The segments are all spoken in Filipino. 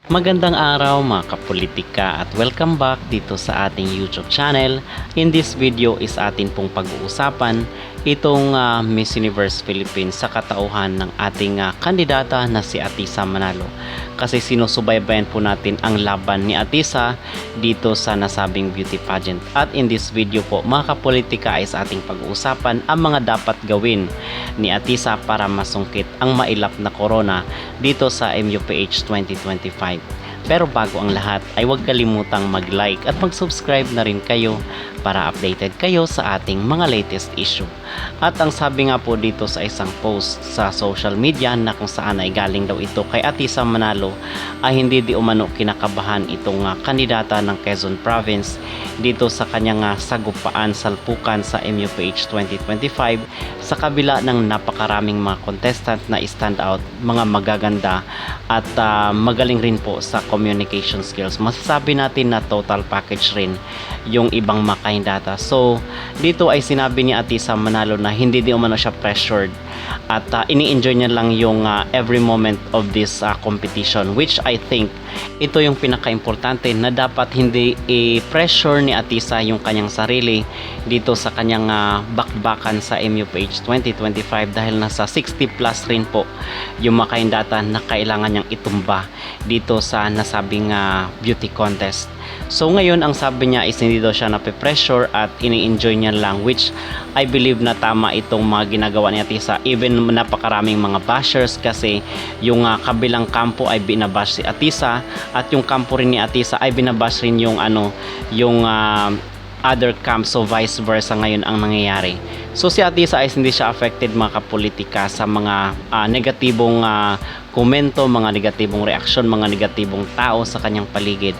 Magandang araw mga kapolitika at welcome back dito sa ating YouTube channel. In this video is atin pong pag-uusapan itong Miss Universe Philippines sa katauhan ng ating kandidata na si Atisa Manalo. Kasi sinusubaybayan po natin ang laban ni Atisa dito sa nasabing beauty pageant. At in this video po mga kapolitika ay sa ating pag-uusapan ang mga dapat gawin ni Atisa para masungkit ang mailap na corona dito sa MUPH 2025. Pero bago ang lahat ay huwag kalimutang mag-like at mag-subscribe na rin kayo para updated kayo sa ating mga latest issue. At ang sabi nga po dito sa isang post sa social media na kung saan ay galing daw ito kay Atisa Manalo ay hindi di umano kinakabahan itong kandidata ng Quezon Province dito sa kanyang sagupaan salpukan sa MUPH 2025 sa kabila ng napakaraming mga contestant na stand out, mga magaganda at magaling rin po sa communication skills. Masasabi natin na total package rin yung ibang mga kandidata. So dito ay sinabi ni Atisa Manalo na hindi di umano siya pressured at ini-enjoy niya lang yung every moment of this competition, which I think ito yung pinaka-importante na dapat hindi i-pressure ni Atisa yung kanyang sarili dito sa kanyang bakbakan sa MUPH 2025 dahil nasa 60 plus rin po yung mga kandidata na kailangan niyang itumba dito sa nasabing beauty contest. So ngayon ang sabi niya is hindi daw siya nape-pressure at ini-enjoy niya lang, which I believe na tama itong mga ginagawa ni Atisa. Even napakaraming mga bashers kasi yung kabilang kampo ay binabash si Atisa at yung kampo rin ni Atisa ay binabash rin yung other camp, so vice versa ngayon ang nangyayari. So si Atisa ay hindi siya affected mga kapolitika sa mga negatibong komento, mga negatibong reaksyon, mga negatibong tao sa kanyang paligid.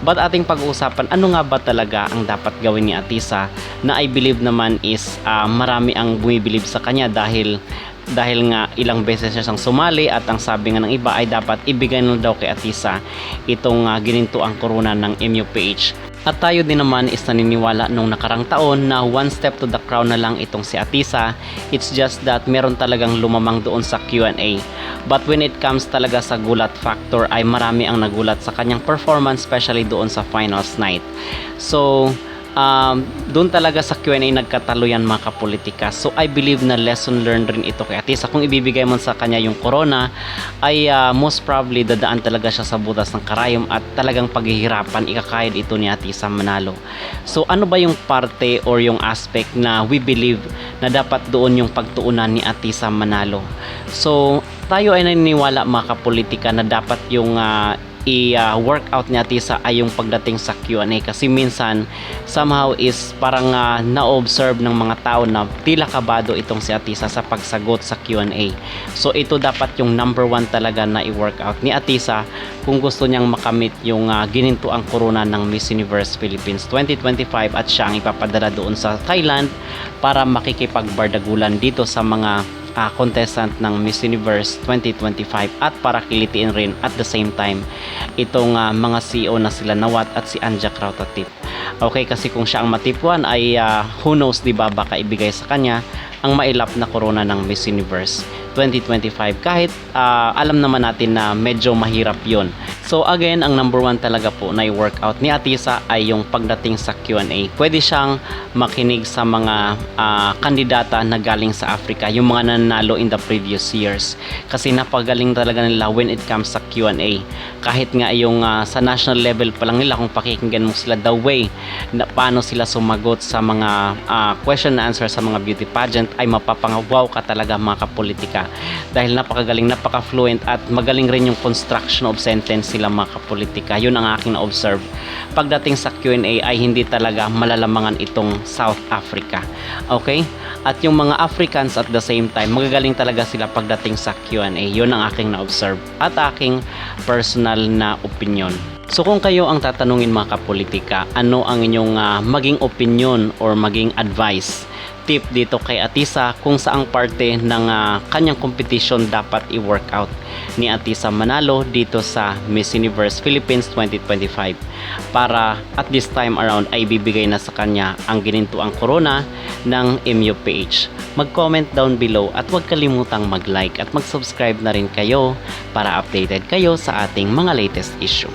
But ating pag-uusapan, ano nga ba talaga ang dapat gawin ni Atisa na I believe naman is marami ang bumibilib sa kanya dahil nga ilang beses siya siyang sumali at ang sabi nga ng iba ay dapat ibigay na daw kay Atisa itong gininto ang corona ng MUPH. At tayo din naman is naniniwala nung nakarang taon na one step to the crown na lang itong si Atisa. It's just that meron talagang lumamang doon sa Q&A. But when it comes talaga sa gulat factor ay marami ang nagulat sa kanyang performance, especially doon sa finals night. So doon talaga sa Q&A nagkatalo yan mga kapolitika. So I believe na lesson learned rin ito kay Atisa. Kung ibibigay mo sa kanya yung corona ay most probably dadaan talaga siya sa butas ng karayom at talagang paghihirapan ikakayod ito ni Atisa Manalo. So ano ba yung parte or yung aspect na we believe na dapat doon yung pagtuunan ni Atisa Manalo? So tayo ay naniniwala mga kapolitika na dapat yung i-workout ni Atisa ay yung pagdating sa Q&A kasi minsan somehow is parang na-observe ng mga tao na tila kabado itong si Atisa sa pagsagot sa Q&A. So ito dapat yung number one talaga na i-workout ni Atisa kung gusto niyang makamit yung gininto ang corona ng Miss Universe Philippines 2025 at siya ang ipapadala doon sa Thailand para makikipagbardagulan dito sa mga contestant ng Miss Universe 2025 at para kilitiin rin at the same time itong mga CEO na sila Nawat at si Anja Krautatip. Okay, kasi kung siya ang matipuan ay who knows, diba, baka ibigay sa kanya ang mailap na corona ng Miss Universe 2025 kahit alam naman natin na medyo mahirap yon. So again, ang number one talaga po na i-workout ni Atisa ay yung pagdating sa Q&A. Pwede siyang makinig sa mga kandidata na galing sa Africa, yung mga nanalo in the previous years. Kasi napagaling talaga nila when it comes sa Q&A. Kahit nga yung sa national level pa lang nila, kung pakikinggan mo sila the way na paano sila sumagot sa mga question and answer sa mga beauty pageant ay mapapangawaw ka talaga mga kapolitika. Dahil napakagaling, napaka-fluent at magaling rin yung construction of sentence sila mga kapolitika. Yun ang aking na-observe. Pagdating sa Q&A ay hindi talaga malalamangan itong South Africa. Okay? At yung mga Africans at the same time, magagaling talaga sila pagdating sa Q&A. Yun ang aking na-observe at aking personal na opinion. So kung kayo ang tatanungin mga kapolitika, ano ang inyong maging opinion or maging advice tip dito kay Atisa kung saang parte ng kanyang competition dapat i-workout ni Atisa Manalo dito sa Miss Universe Philippines 2025 para at this time around ay bibigay na sa kanya ang ginintuang corona ng MUPH. Mag-comment down below at huwag kalimutang mag-like at mag-subscribe na rin kayo para updated kayo sa ating mga latest issue.